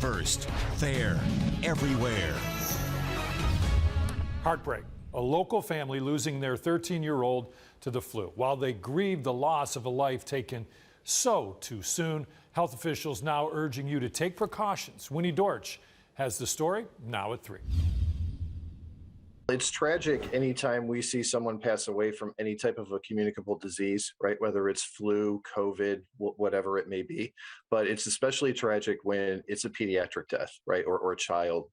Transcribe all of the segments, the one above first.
first, fair, everywhere. Heartbreak. A local family losing their 13-year-old to the flu. While they grieve the loss of a life taken so too soon, health officials now urging you to take precautions. Winnie Dortch has the story now at 3. It's tragic anytime we see someone pass away from any type of a communicable disease, right? Whether it's flu, COVID, whatever it may be. But it's especially tragic when it's a pediatric death, right? Or a child,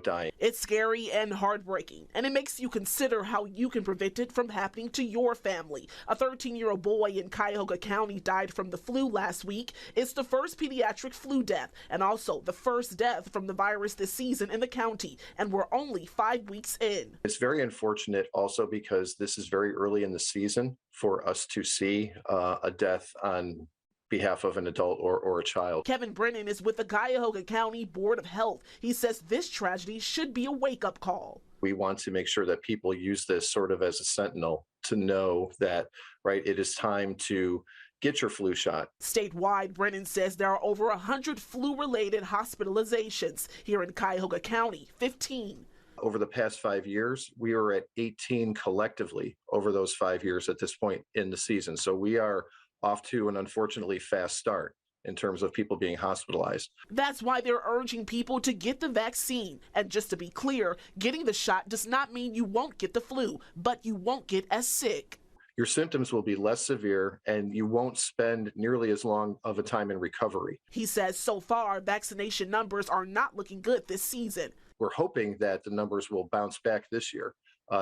dying. It's scary and heartbreaking, and it makes you consider how you can prevent it from happening to your family. A 13-year-old boy in Cuyahoga County died from the flu last week. It's the first pediatric flu death and also the first death from the virus this season in the county, and we're only 5 weeks in. It's very unfortunate also because this is very early in the season for us to see a death on behalf of an adult or a child. Kevin Brennan is with the Cuyahoga County Board of Health. He says this tragedy should be a wake-up call. We want to make sure that people use this sort of as a sentinel to know that, right, it is time to get your flu shot. Statewide, Brennan says there are over 100 flu-related hospitalizations. Here in Cuyahoga County, 15. Over the past 5 years, we are at 18 collectively over those 5 years at this point in the season. So we are off to an unfortunately fast start in terms of people being hospitalized. That's why they're urging people to get the vaccine. And just to be clear, getting the shot does not mean you won't get the flu, but you won't get as sick. Your symptoms will be less severe and you won't spend nearly as long of a time in recovery. He says so far, vaccination numbers are not looking good this season. We're hoping that the numbers will bounce back this year.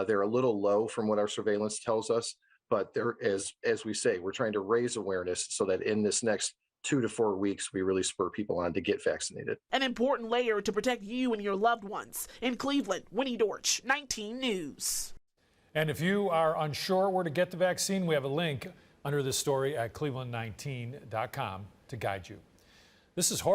They're a little low from what our surveillance tells us, but there is, as we say, we're trying to raise awareness so that in this next 2 to 4 weeks, we really spur people on to get vaccinated. An important layer to protect you and your loved ones. In Cleveland, Winnie Dortch, 19 News. And if you are unsure where to get the vaccine, we have a link under this story at cleveland19.com to guide you. This is horrible.